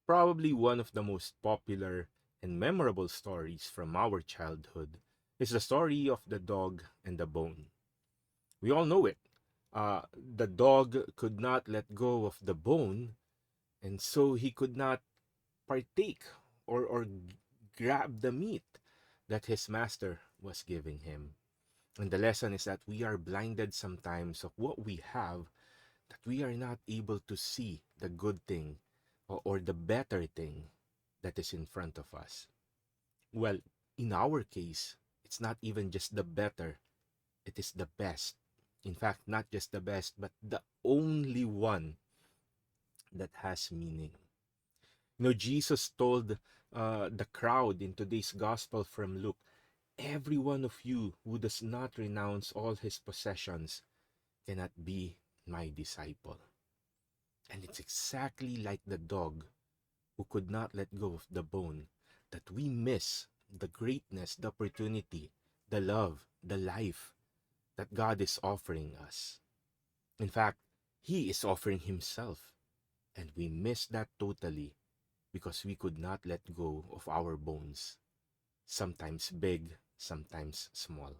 Probably one of the most popular and memorable stories from our childhood is the story of the dog and the bone. We all know it. The dog could not let go of the bone, and so he could not partake or grab the meat that his master was giving him. And the lesson is that we are blinded sometimes of what we have, that we are not able to see the good thing or the better thing that is in front of us. Well, in our case, it's not even just the better, it is the best. In fact, not just the best, but the only one that has meaning. Jesus told the crowd in today's gospel from Luke, every one of you who does not renounce all his possessions cannot be my disciple. And it's exactly like the dog who could not let go of the bone that we miss the greatness, the opportunity, the love, the life that God is offering us. In fact, He is offering Himself, and we miss that totally because we could not let go of our bones, sometimes big, sometimes small.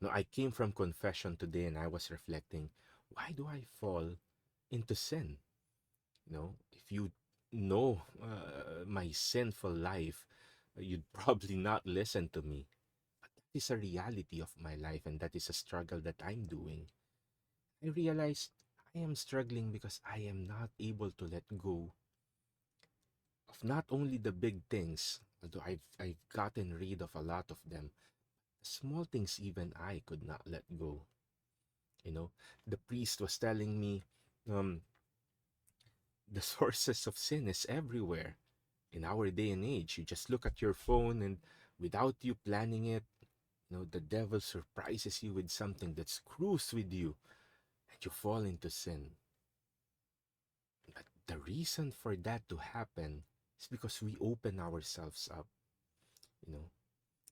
Now, I came from confession today and I was reflecting, why do I fall into sin? If you know my sinful life, you'd probably not listen to me. But that is a reality of my life, and that is a struggle that I'm doing. I realized I am struggling because I am not able to let go of not only the big things, although I've gotten rid of a lot of them, small things even I could not let go. You know, the priest was telling me, um, the sources of sin is everywhere. In our day and age, you just look at your phone and without you planning it, the devil surprises you with something that screws with you and you fall into sin. But the reason for that to happen is because we open ourselves up. You know,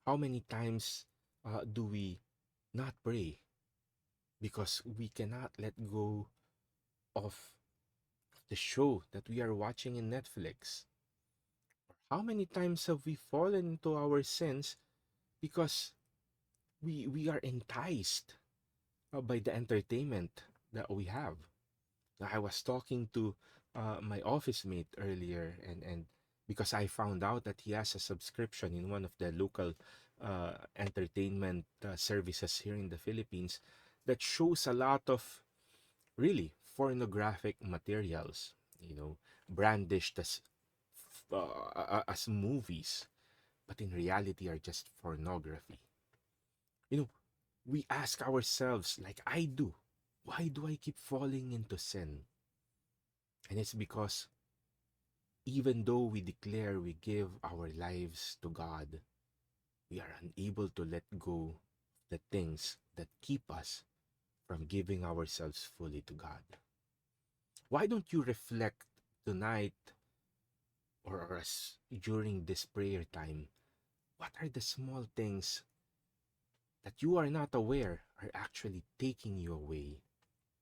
how many times do we not pray because we cannot let go of the show that we are watching in Netflix? How many times have we fallen into our sins because we are enticed by the entertainment that we have? I was talking to my office mate earlier, and because I found out that he has a subscription in one of the local entertainment services here in the Philippines that shows a lot of really pornographic materials, brandished as movies, but in reality are just pornography. You know, we ask ourselves, like I do, why do I keep falling into sin? And it's because even though we declare we give our lives to God, we are unable to let go of the things that keep us from giving ourselves fully to God. Why don't you reflect tonight or as during this prayer time? What are the small things that you are not aware are actually taking you away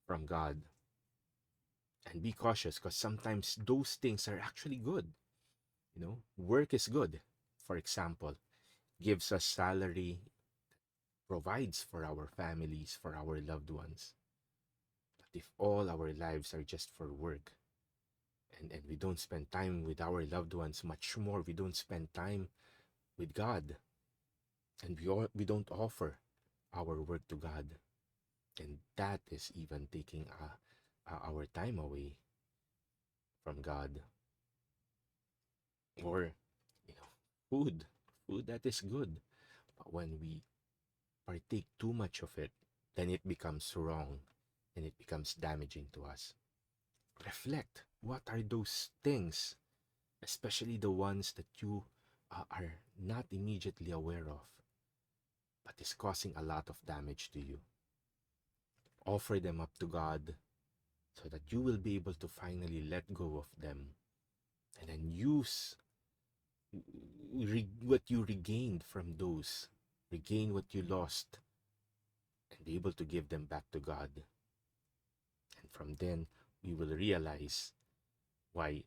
from God? And be cautious because sometimes those things are actually good. Work is good. For example, gives us salary, provides for our families, for our loved ones. But if all our lives are just for work and we don't spend time with our loved ones, much more we don't spend time with God, and we don't offer our work to God, and that is even taking our time away from God. Or, you know, food that is good. But when we partake too much of it, then it becomes wrong and it becomes damaging to us. Reflect, what are those things, especially the ones that you are not immediately aware of, but is causing a lot of damage to you. Offer them up to God so that you will be able to finally let go of them and then use what you regained from those, regain what you lost, and be able to give them back to God. And from then, we will realize why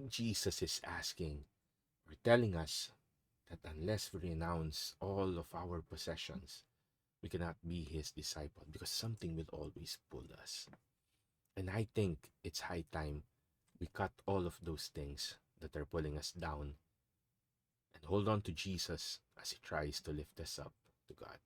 Jesus is asking or telling us that unless we renounce all of our possessions, we cannot be his disciple because something will always pull us. And I think it's high time we cut all of those things that are pulling us down and hold on to Jesus as he tries to lift us up to God.